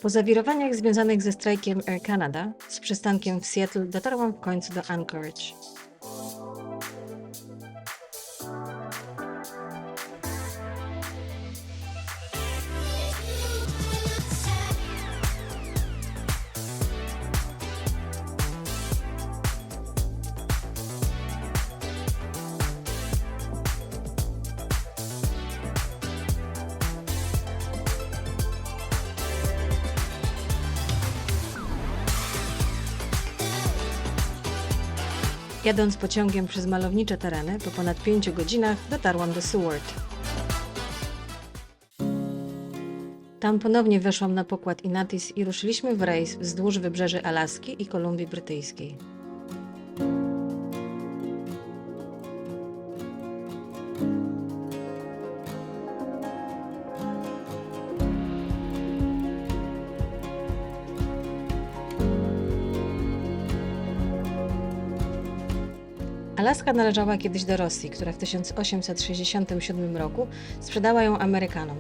Po zawirowaniach związanych ze strajkiem Air Canada z przystankiem w Seattle dotarłam w końcu do Anchorage. Jadąc pociągiem przez malownicze tereny, po ponad 5 godzinach dotarłam do Seward. Tam ponownie weszłam na pokład Inatis i ruszyliśmy w rejs wzdłuż wybrzeży Alaski i Kolumbii Brytyjskiej. Alaska należała kiedyś do Rosji, która w 1867 roku sprzedała ją Amerykanom.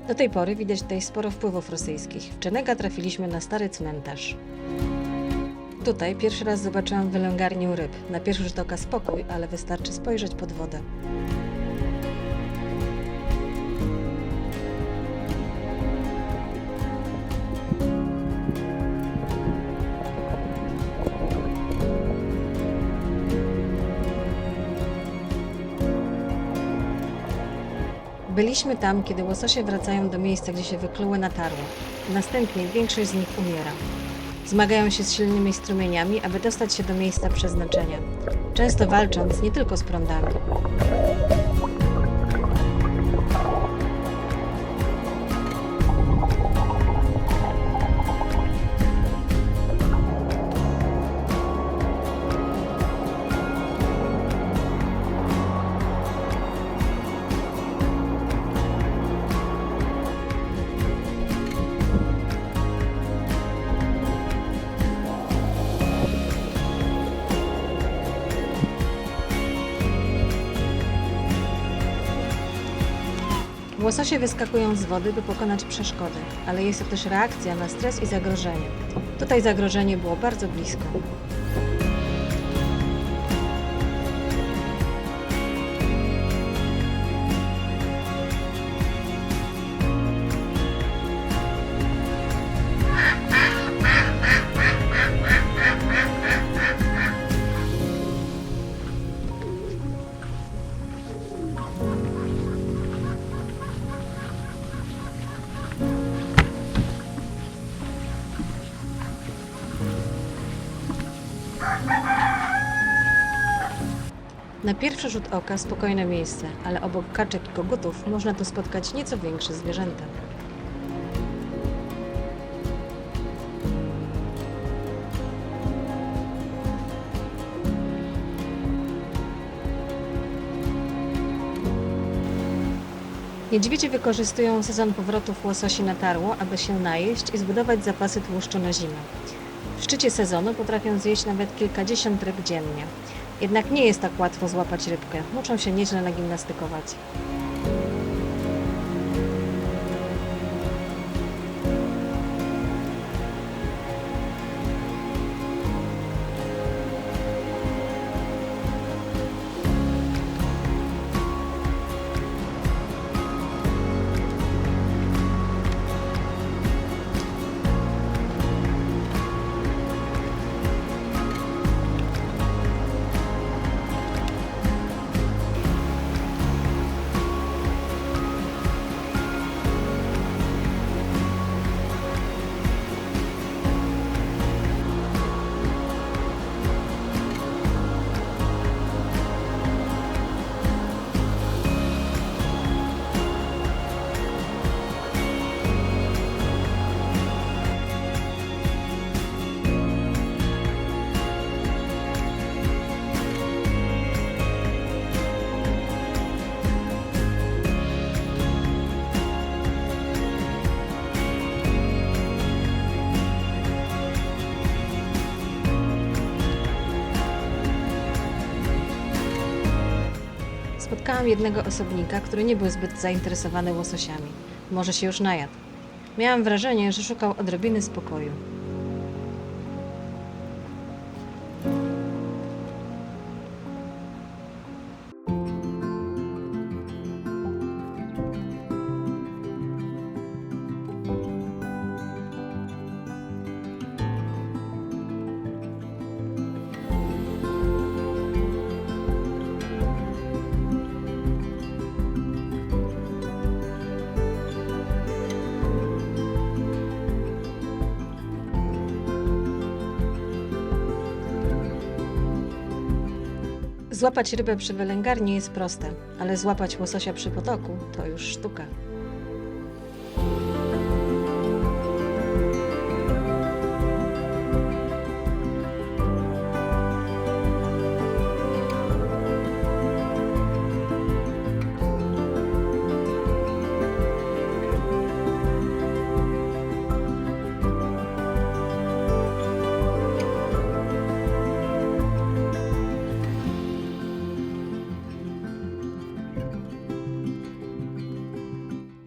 Do tej pory widać tutaj sporo wpływów rosyjskich. W Chenega trafiliśmy na stary cmentarz. Tutaj pierwszy raz zobaczyłam wylęgarnię ryb. Na pierwszy rzut oka spokój, ale wystarczy spojrzeć pod wodę. Byliśmy tam, kiedy łososie wracają do miejsca, gdzie się wykluły na tarło. Następnie większość z nich umiera. Zmagają się z silnymi strumieniami, aby dostać się do miejsca przeznaczenia. Często walcząc nie tylko z prądami. Łososie wyskakują z wody, by pokonać przeszkody, ale jest to też reakcja na stres i zagrożenie. Tutaj zagrożenie było bardzo blisko. Na pierwszy rzut oka spokojne miejsce, ale obok kaczek i kogutów można tu spotkać nieco większe zwierzęta. Niedźwiedzie wykorzystują sezon powrotów łososi na tarło, aby się najeść i zbudować zapasy tłuszczu na zimę. W szczycie sezonu potrafią zjeść nawet kilkadziesiąt ryb dziennie. Jednak nie jest tak łatwo złapać rybkę, muszą się nieźle nagimnastykować. Spotkałam jednego osobnika, który nie był zbyt zainteresowany łososiami. Może się już najadł. Miałam wrażenie, że szukał odrobiny spokoju. Złapać rybę przy wylęgarni jest proste, ale złapać łososia przy potoku to już sztuka.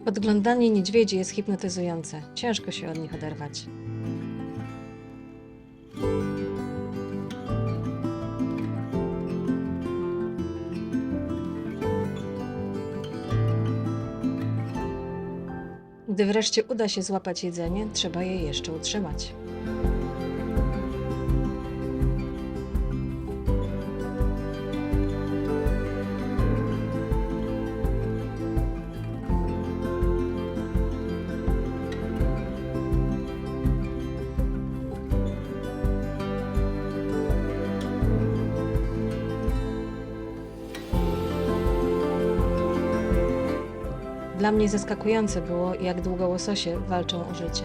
Podglądanie niedźwiedzi jest hipnotyzujące. Ciężko się od nich oderwać. Gdy wreszcie uda się złapać jedzenie, trzeba je jeszcze utrzymać. Dla mnie zaskakujące było, jak długo łososie walczą o życie.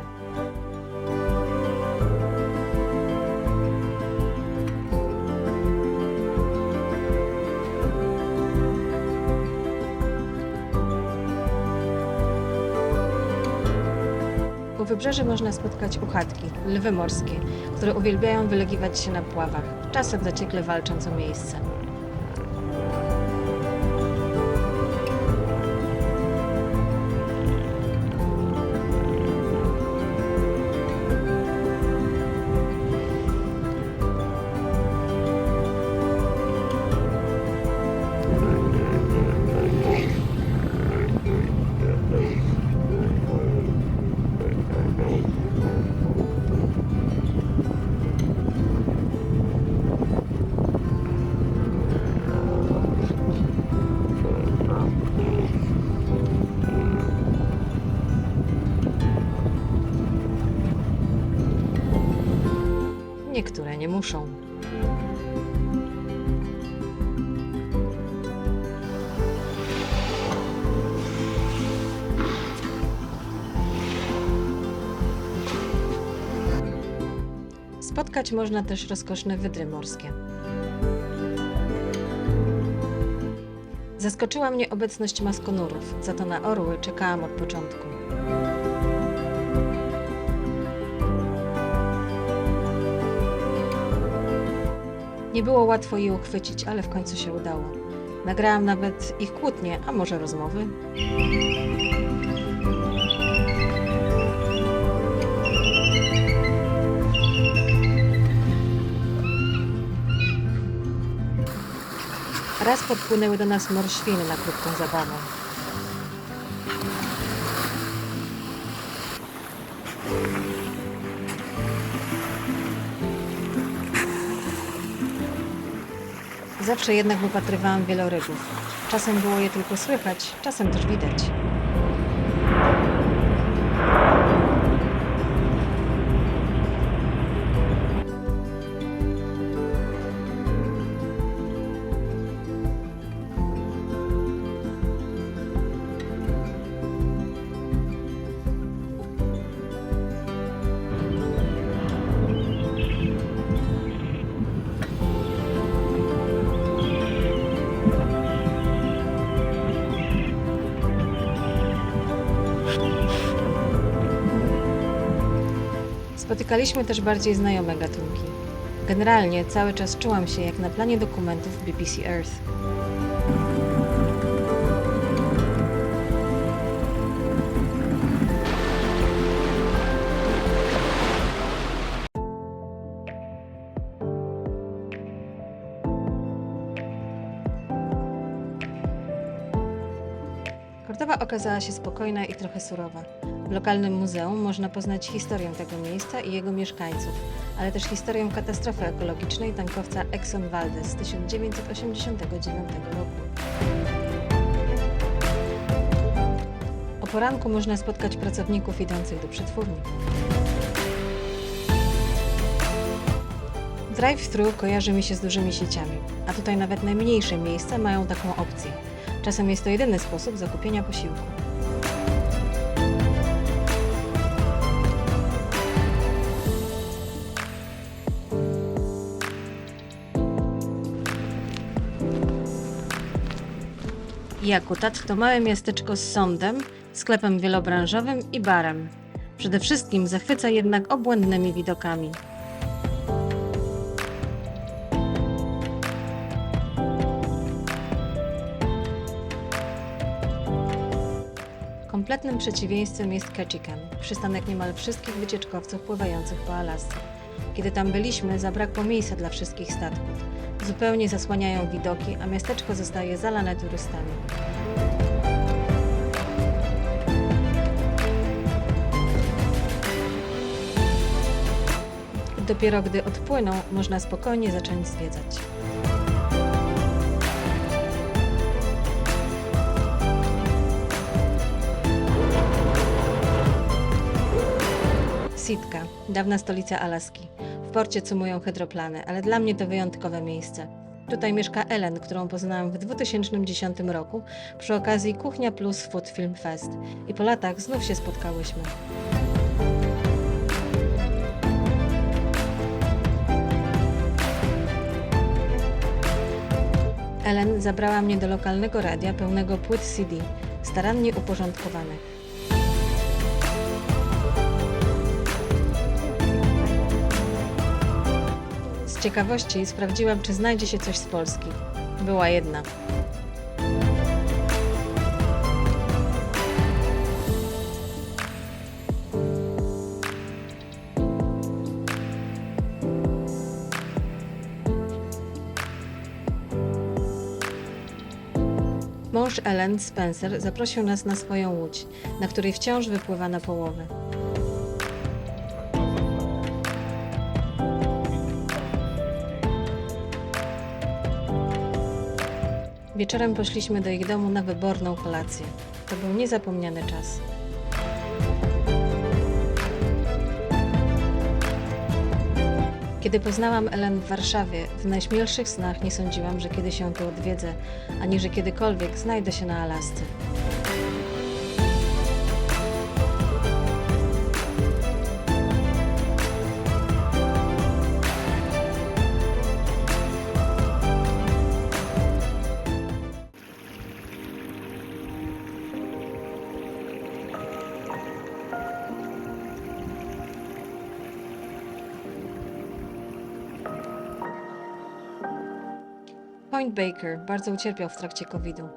U wybrzeży można spotkać uchatki, lwy morskie, które uwielbiają wylegiwać się na pławach, czasem zaciekle walcząc o miejsce. Niektóre nie muszą. Spotkać można też rozkoszne wydry morskie. Zaskoczyła mnie obecność maskonurów, za to na orły czekałam od początku. Nie było łatwo je uchwycić, ale w końcu się udało. Nagrałam nawet ich kłótnie, a może rozmowy? Raz podpłynęły do nas morświny na krótką zabawę. Zawsze jednak wypatrywałam wielorybów. Czasem było je tylko słychać, czasem też widać. Spotykaliśmy też bardziej znajome gatunki. Generalnie cały czas czułam się jak na planie dokumentów BBC Earth. Wystawa okazała się spokojna i trochę surowa. W lokalnym muzeum można poznać historię tego miejsca i jego mieszkańców, ale też historię katastrofy ekologicznej tankowca Exxon Valdez z 1989 roku. O poranku można spotkać pracowników idących do przetwórni. Drive-thru kojarzy mi się z dużymi sieciami, a tutaj nawet najmniejsze miejsca mają taką opcję. Czasem jest to jedyny sposób zakupienia posiłku. Jakutat to małe miasteczko z sądem, sklepem wielobranżowym i barem. Przede wszystkim zachwyca jednak obłędnymi widokami. Kompletnym przeciwieństwem jest Ketchikan, przystanek niemal wszystkich wycieczkowców pływających po Alasce. Kiedy tam byliśmy, zabrakło miejsca dla wszystkich statków. Zupełnie zasłaniają widoki, a miasteczko zostaje zalane turystami. Dopiero gdy odpłyną, można spokojnie zacząć zwiedzać. Sitka, dawna stolica Alaski. W porcie cumują hydroplany, ale dla mnie to wyjątkowe miejsce. Tutaj mieszka Ellen, którą poznałam w 2010 roku przy okazji Kuchnia Plus Food Film Fest i po latach znów się spotkałyśmy. Ellen zabrała mnie do lokalnego radia pełnego płyt CD, starannie uporządkowanych. Z ciekawości sprawdziłam, czy znajdzie się coś z Polski. Była jedna. Mąż Ellen, Spencer, zaprosił nas na swoją łódź, na której wciąż wypływa na połowę. Wieczorem poszliśmy do ich domu na wyborną kolację. To był niezapomniany czas. Kiedy poznałam Ellen w Warszawie, w najśmielszych snach nie sądziłam, że kiedyś ją tu odwiedzę, ani że kiedykolwiek znajdę się na Alasce. Point Baker bardzo ucierpiał w trakcie COVID-u.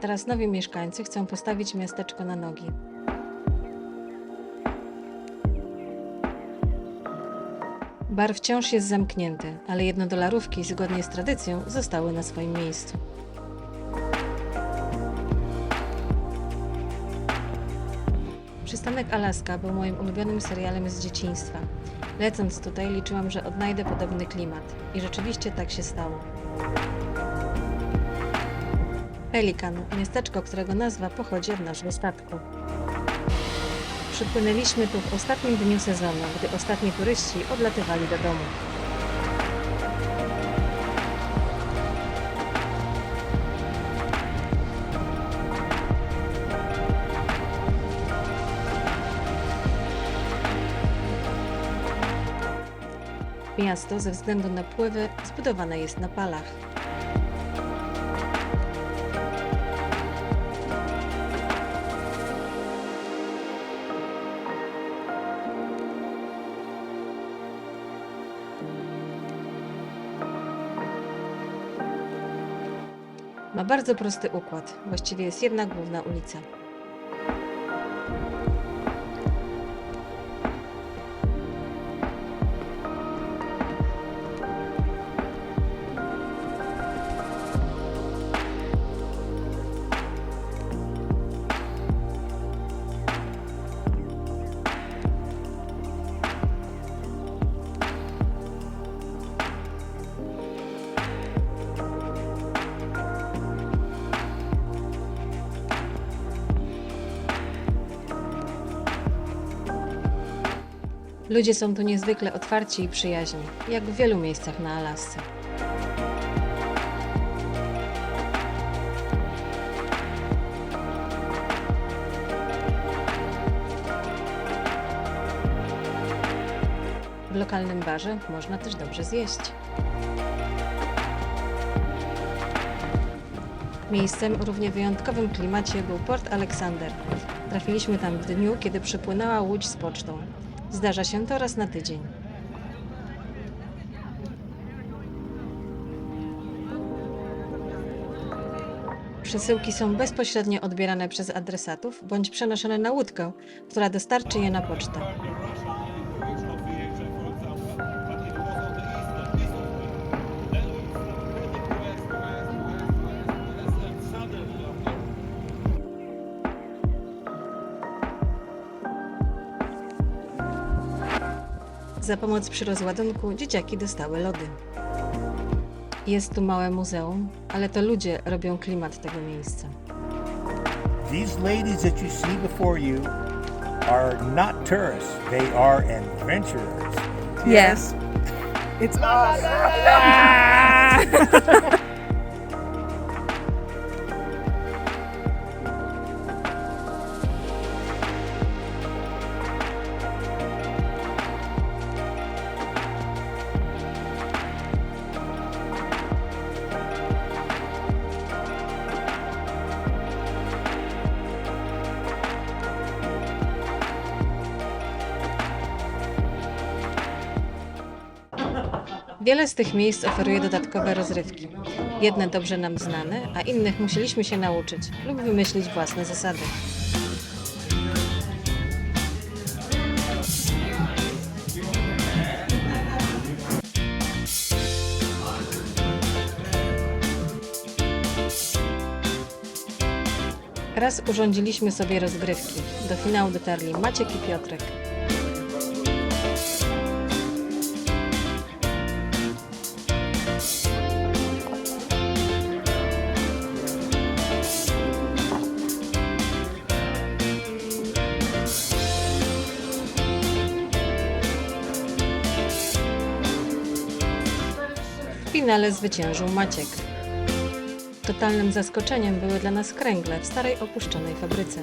Teraz nowi mieszkańcy chcą postawić miasteczko na nogi. Bar wciąż jest zamknięty, ale jednodolarówki zgodnie z tradycją zostały na swoim miejscu. Przystanek Alaska był moim ulubionym serialem z dzieciństwa. Lecąc tutaj liczyłam, że odnajdę podobny klimat i rzeczywiście tak się stało. Pelican, miasteczko, którego nazwa pochodzi od nazwy statku. Przypłynęliśmy tu w ostatnim dniu sezonu, gdy ostatni turyści odlatywali do domu. Miasto ze względu na pływy zbudowane jest na palach. Ma bardzo prosty układ, właściwie jest jedna główna ulica. Ludzie są tu niezwykle otwarci i przyjaźni, jak w wielu miejscach na Alasce. W lokalnym barze można też dobrze zjeść. Miejscem o równie wyjątkowym klimacie był Port Alexander. Trafiliśmy tam w dniu, kiedy przypłynęła łódź z pocztą. Zdarza się to raz na tydzień. Przesyłki są bezpośrednio odbierane przez adresatów bądź przenoszone na łódkę, która dostarczy je na pocztę. Za pomoc przy rozładunku dzieciaki dostały lody. Jest tu małe muzeum, ale to ludzie robią klimat tego miejsca. These ladies that you see before you are not tourists. They are adventurers. Yes. It's us. Wiele z tych miejsc oferuje dodatkowe rozrywki. Jedne dobrze nam znane, a innych musieliśmy się nauczyć lub wymyślić własne zasady. Raz urządziliśmy sobie rozgrywki. Do finału dotarli Maciek i Piotrek. W finale zwyciężył Maciek. Totalnym zaskoczeniem były dla nas kręgle w starej opuszczonej fabryce.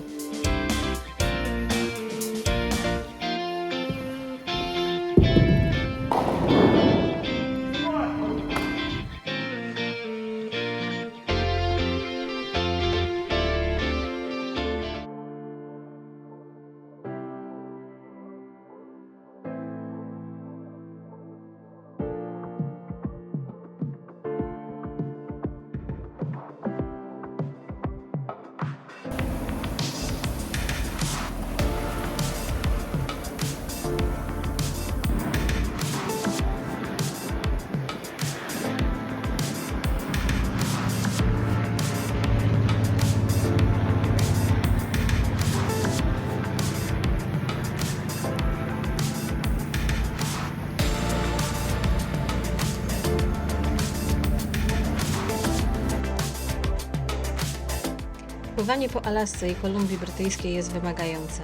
Pływanie po Alasce i Kolumbii Brytyjskiej jest wymagające.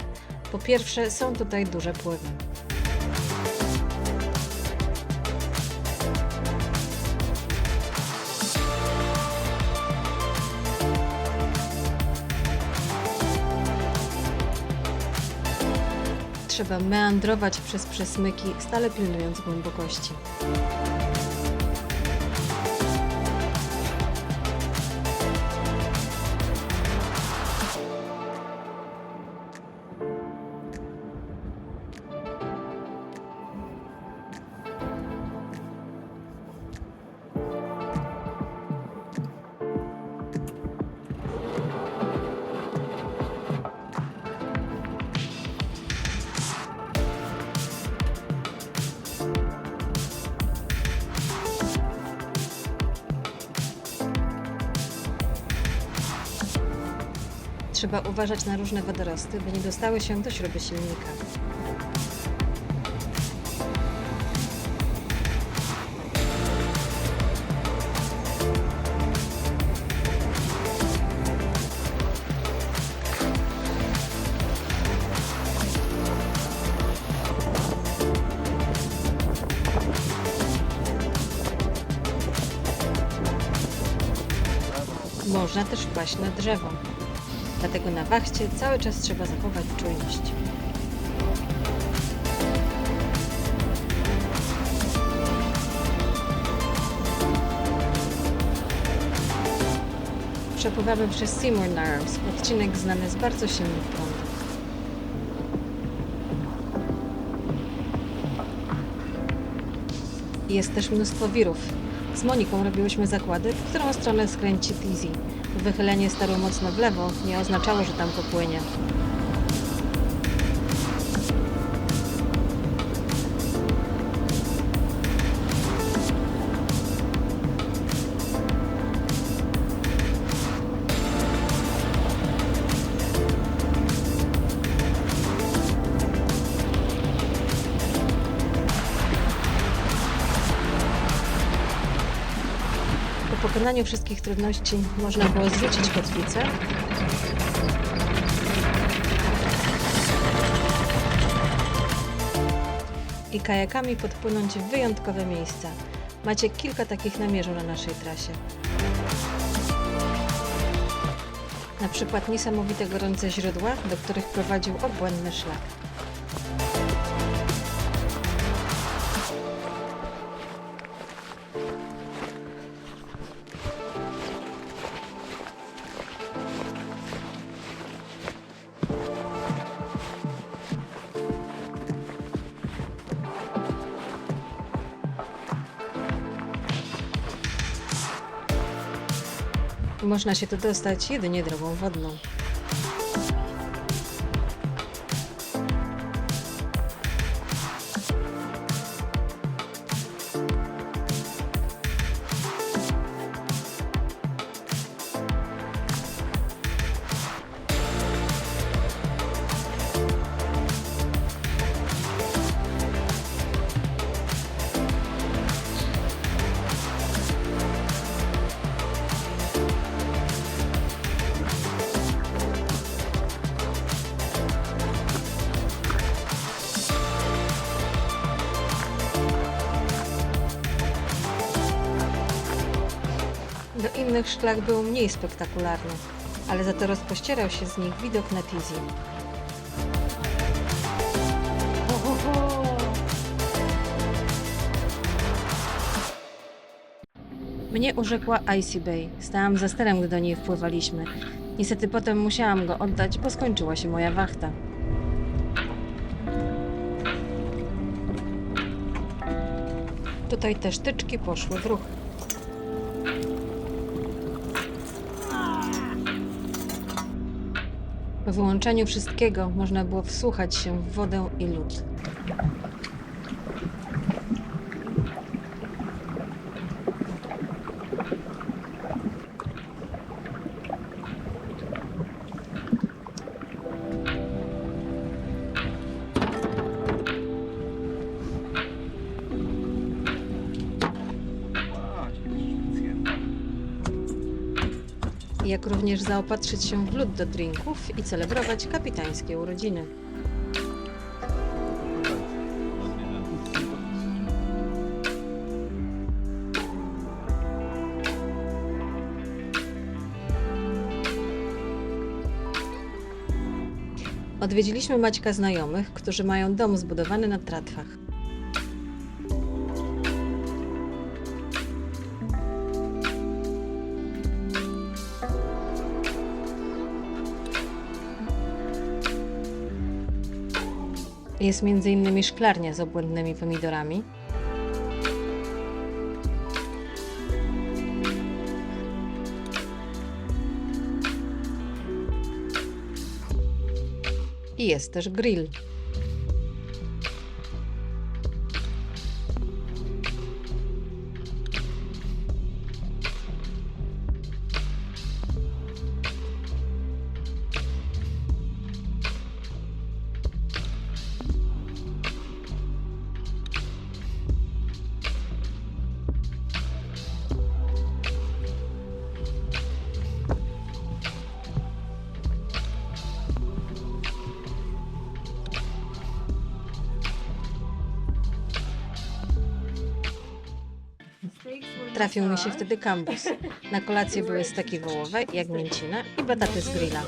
Po pierwsze, są tutaj duże pływy. Trzeba meandrować przez przesmyki, stale pilnując głębokości. Trzeba uważać na różne wodorosty, by nie dostały się do śruby silnika. można też wpaść na drzewo. Dlatego na wachcie cały czas trzeba zachować czujność. Przepływamy przez Seymour Narrows, odcinek znany z bardzo silnych prądów. Jest też mnóstwo wirów. Z Moniką robiłyśmy zakłady, w którą stronę skręci Tizzy. Wychylenie starło mocno w lewo nie oznaczało, że tam popłynie. Po pokonaniu wszystkich trudności można było zrzucić kotwicę i kajakami podpłynąć w wyjątkowe miejsca. Macie kilka takich namierzu na naszej trasie. Na przykład niesamowite gorące źródła, do których prowadził obłędny szlak. Można się tu dostać jedynie drogą wodną. Do innych szlak był mniej spektakularny, ale za to rozpościerał się z nich widok na Tizzy. Mnie urzekła Icy Bay. Stałam za sterem, gdy do niej wpływaliśmy. Niestety potem musiałam go oddać, bo skończyła się moja wachta. Tutaj te sztyczki poszły w ruch. Po wyłączeniu wszystkiego można było wsłuchać się w wodę i lód. Jak również zaopatrzyć się w lód do drinków i celebrować kapitańskie urodziny. Odwiedziliśmy Maćka znajomych, którzy mają dom zbudowany na tratwach. Jest m.in. szklarnia z obłędnymi pomidorami. I jest też grill. Trafił mi się wtedy kambus. Na kolację były steki wołowe, jagnięcina i bataty z grilla.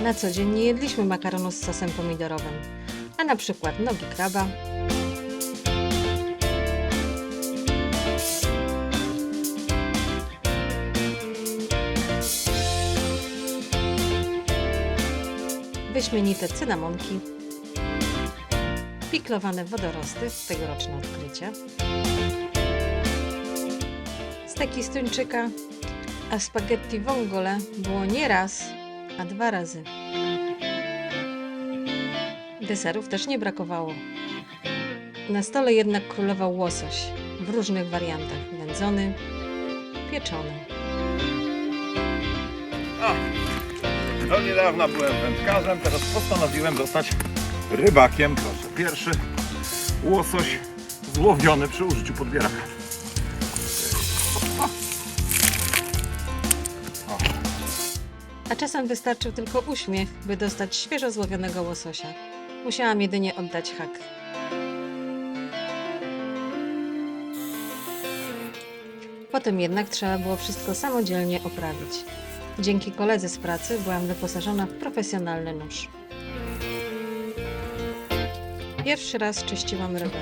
Na co dzień nie jedliśmy makaronu z sosem pomidorowym, a na przykład nogi kraba, wyśmienite cynamonki, piklowane wodorosty, tegoroczne odkrycie, steki z tuńczyka, a spaghetti vongole było nie raz, a 2 razy. Deserów też nie brakowało. Na stole jednak królował łosoś w różnych wariantach: wędzony, pieczony. Do niedawna byłem wędkarzem, teraz postanowiłem zostać rybakiem. Proszę, pierwszy łosoś złowiony przy użyciu podbieraka. A czasem wystarczył tylko uśmiech, by dostać świeżo złowionego łososia. Musiałam jedynie oddać hak. Potem jednak trzeba było wszystko samodzielnie oprawić. Dzięki koledze z pracy byłam wyposażona w profesjonalny nóż. Pierwszy raz czyściłam rybę.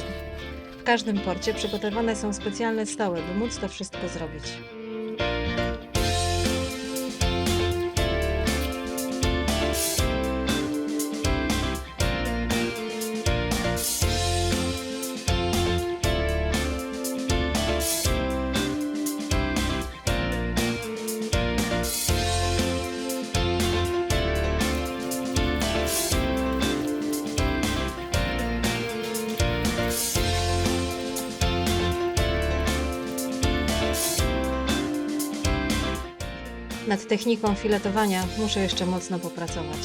W każdym porcie przygotowane są specjalne stoły, by móc to wszystko zrobić. Nad techniką filetowania muszę jeszcze mocno popracować.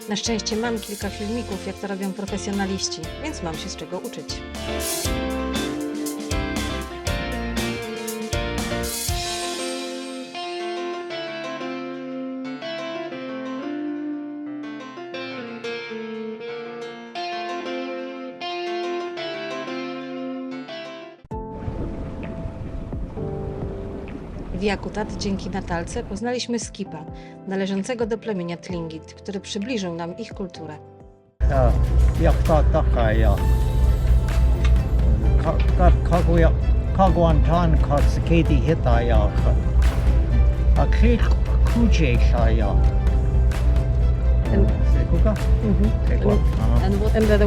Na szczęście mam kilka filmików, jak to robią profesjonaliści, więc mam się z czego uczyć. W Jakutat dzięki Natalce poznaliśmy Skipa, należącego do plemienia Tlingit, który przybliżył nam ich kulturę. And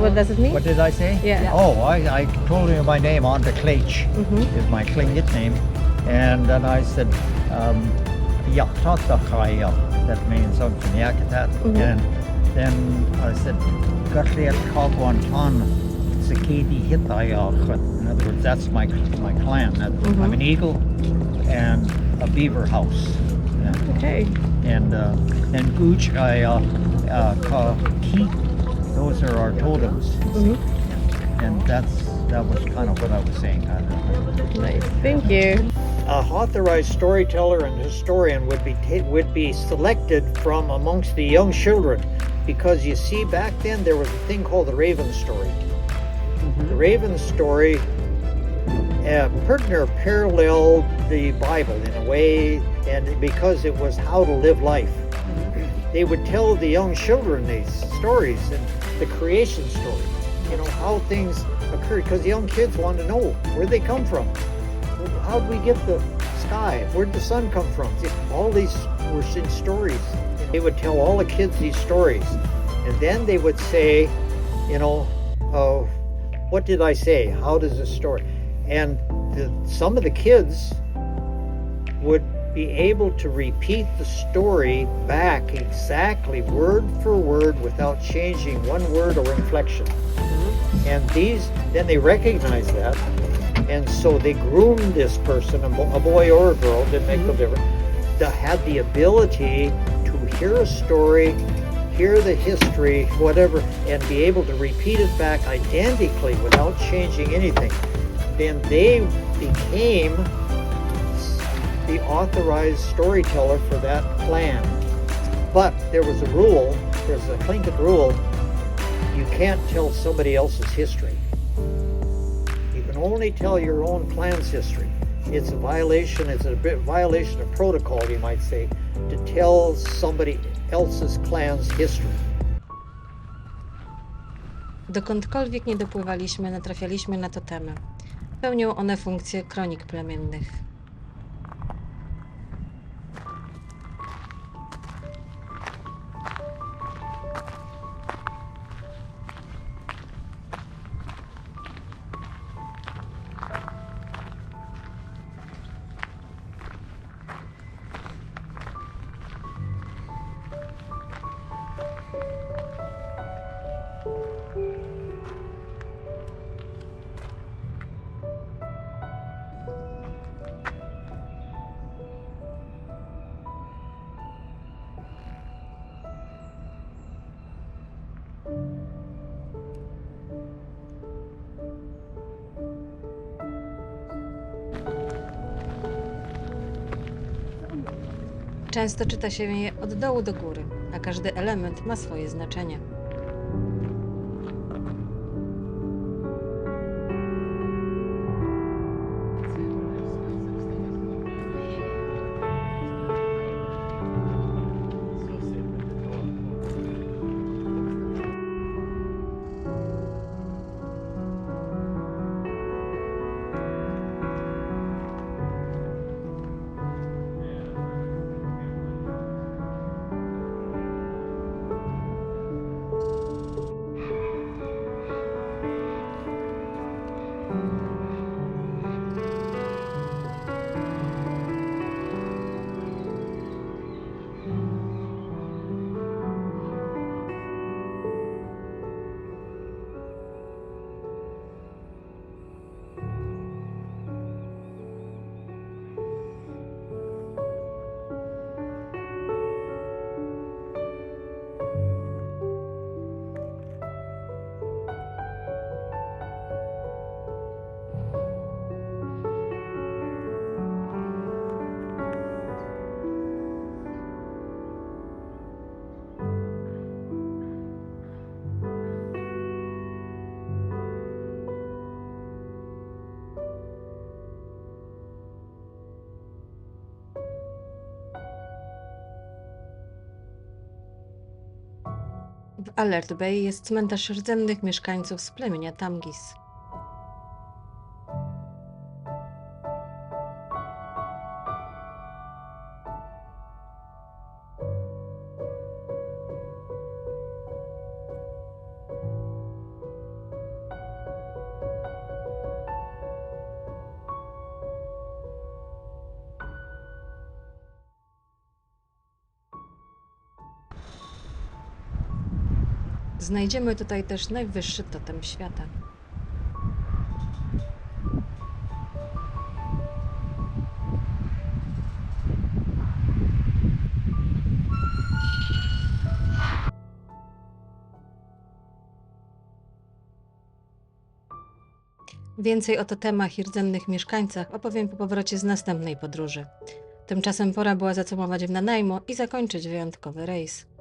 what does it mean? What did I say? Yeah. Oh, I told him my name on the Klech is my Tlingit name. And then I said, Yaktatakaya, that means something, Yakutat. And then I said, Gashliat Kagwantan, Sakedi Hitayakhat. In other words, that's my clan. I'm an eagle and a beaver house. Yeah. Okay. And Guchaya, Ki, those are our totems. And that was kind of what I was saying. Nice. Thank you. An authorized storyteller and historian would be selected from amongst the young children, because you see, back then there was a thing called the Raven story. The Raven story pretty near paralleled the Bible in a way, and because it was how to live life. They would tell the young children these stories and the creation story, you know, how things occurred, because the young kids want to know where they come from. How did we get the sky? Where did the sun come from? All these were in stories. They would tell all the kids these stories. And then they would say, you know, what did I say? How does this story? And some of the kids would be able to repeat the story back exactly word for word without changing one word or inflection. And then they recognized that. And so they groomed this person, a boy or a girl, didn't make no difference, that had the ability to hear a story hear the history, whatever, and be able to repeat it back identically without changing anything, then they became the authorized storyteller for that clan. But there was a rule, there's a Tlingit rule, you can't tell somebody else's history. You can only tell your own clan's history. It's a violation of protocol, you might say, to tell somebody else's clan's history. Dokądkolwiek nie dopływaliśmy, natrafialiśmy na totemy. Pełnią one funkcję kronik plemiennych. Często czyta się je od dołu do góry, a każdy element ma swoje znaczenie. W Alert Bay jest cmentarz rdzennych mieszkańców z plemienia Tamgis. Znajdziemy tutaj też najwyższy totem świata. Więcej o totemach i rdzennych mieszkańcach opowiem po powrocie z następnej podróży. Tymczasem pora była zacumować w Nanaimo i zakończyć wyjątkowy rejs.